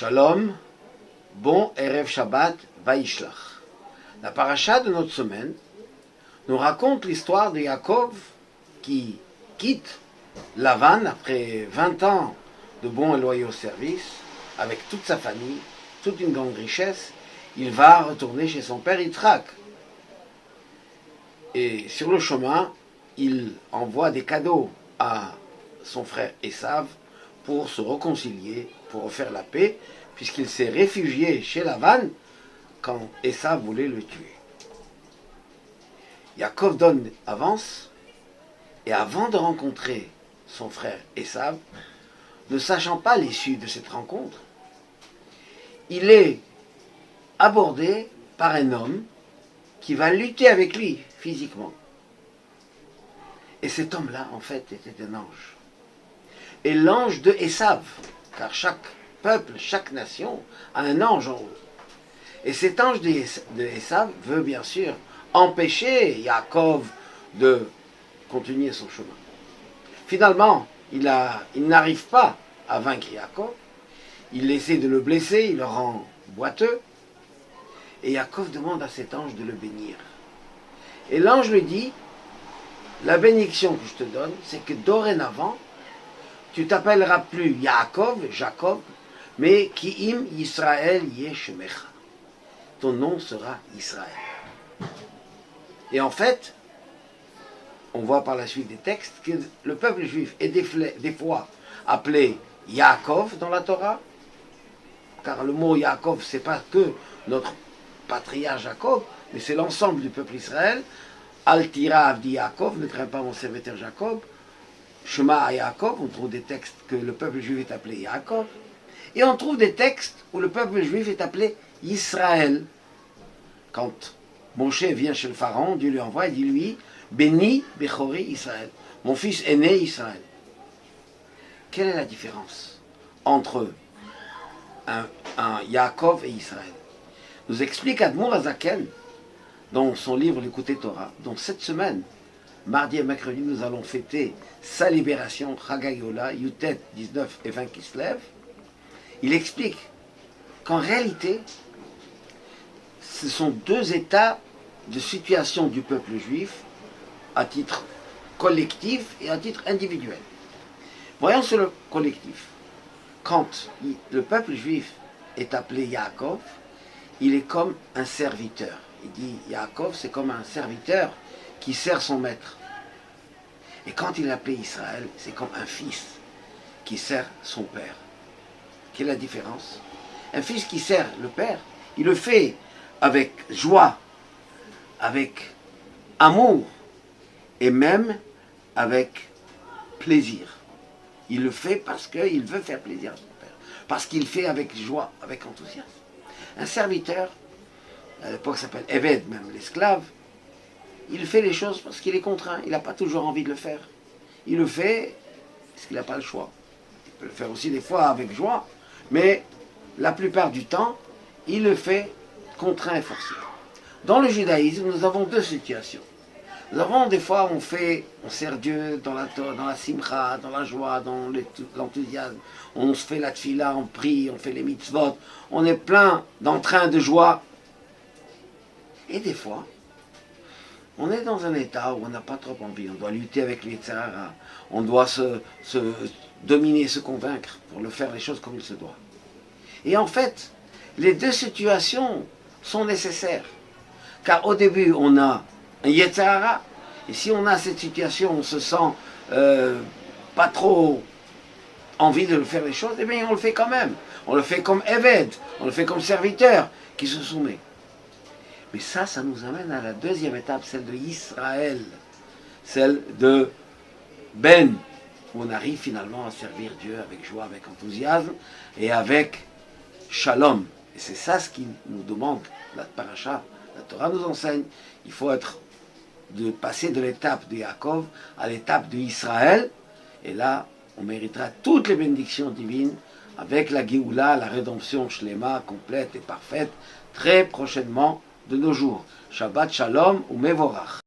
Shalom, bon Erev Shabbat, Vaishlach. La paracha de notre semaine nous raconte l'histoire de Yaakov qui quitte Lavan après 20 ans de bons et loyaux services, avec toute sa famille, toute une grande richesse. Il va retourner chez son père Yitzhak. Et sur le chemin, il envoie des cadeaux à son frère Esav pour se réconcilier, pour refaire la paix, puisqu'il s'est réfugié chez Lavan quand Esav voulait le tuer. Yaakov avance, et avant de rencontrer son frère Esav, ne sachant pas l'issue de cette rencontre, il est abordé par un homme qui va lutter avec lui physiquement. Et cet homme-là, en fait, était un ange. Et l'ange de Esav, car chaque peuple, chaque nation a un ange en haut. Et cet ange de Esav veut bien sûr empêcher Yaakov de continuer son chemin. Finalement, il n'arrive pas à vaincre Yaakov. Il essaie de le blesser, il le rend boiteux. Et Yaakov demande à cet ange de le bénir. Et l'ange lui dit, la bénédiction que je te donne, c'est que dorénavant, tu t'appelleras plus Yaakov, Jacob, mais Ki'im Yisraël Yeshemecha. Ton nom sera Israël. Et en fait, on voit par la suite des textes que le peuple juif est des fois appelé Yaakov dans la Torah, car le mot Yaakov, c'est pas que notre patriarche Jacob, mais c'est l'ensemble du peuple Israël. Al tira avdi Yaakov, ne crains pas mon serviteur Jacob. Shema Yaakov, on trouve des textes que le peuple juif est appelé Yaakov. Et on trouve des textes où le peuple juif est appelé Israël. Quand Moshe vient chez le pharaon, Dieu lui envoie et dit lui, béni Bechori Israël, mon fils aîné Israël. Quelle est la différence entre un Yaakov et Israël? Nous explique Admour Azaken dans son livre L'écouter Torah. Donc cette semaine, mardi et mercredi, nous allons fêter sa libération, Chagayola, Yutet 19 et 20 Kislev. Il explique qu'en réalité, ce sont deux états de situation du peuple juif à titre collectif et à titre individuel. Voyons sur le collectif. Quand le peuple juif est appelé Yaakov, il est comme un serviteur. Il dit Yaakov, c'est comme un serviteur qui sert son maître. Et quand il est appelé Israël, c'est comme un fils qui sert son père. Quelle est la différence? Un fils qui sert le père, il le fait avec joie, avec amour et même avec plaisir. Il le fait parce qu'il veut faire plaisir à son père, parce qu'il fait avec joie, avec enthousiasme. Un serviteur, à l'époque ça s'appelle Eved, même l'esclave, il fait les choses parce qu'il est contraint, il n'a pas toujours envie de le faire. Il le fait parce qu'il n'a pas le choix. Il peut le faire aussi des fois avec joie, mais la plupart du temps, il le fait contraint et forcé. Dans le judaïsme, nous avons deux situations. Nous avons des fois, on sert Dieu dans la simcha, dans la joie, dans l'enthousiasme. On se fait la tfila, on prie, on fait les mitzvot. On est plein d'entrain, de joie. Et des fois, on est dans un état où on n'a pas trop envie. On doit lutter avec les tzara. On doit se dominer, se convaincre pour le faire les choses comme il se doit. Et en fait, les deux situations sont nécessaires. Car au début, on a un Yetzirah, et si on a cette situation, on se sent pas trop envie de le faire les choses, eh bien on le fait quand même. On le fait comme Eved, on le fait comme serviteur qui se soumet. Mais ça nous amène à la deuxième étape, celle de Israël, celle de Ben, où on arrive finalement à servir Dieu avec joie, avec enthousiasme et avec Shalom. Et c'est ça ce qui nous demande la paracha. La Torah nous enseigne, il faut passer de l'étape de Yaakov à l'étape de Israël, et là, on méritera toutes les bénédictions divines avec la Géoula, la rédemption Shlema, complète et parfaite, très prochainement de nos jours. Shabbat Shalom ou Mevorach.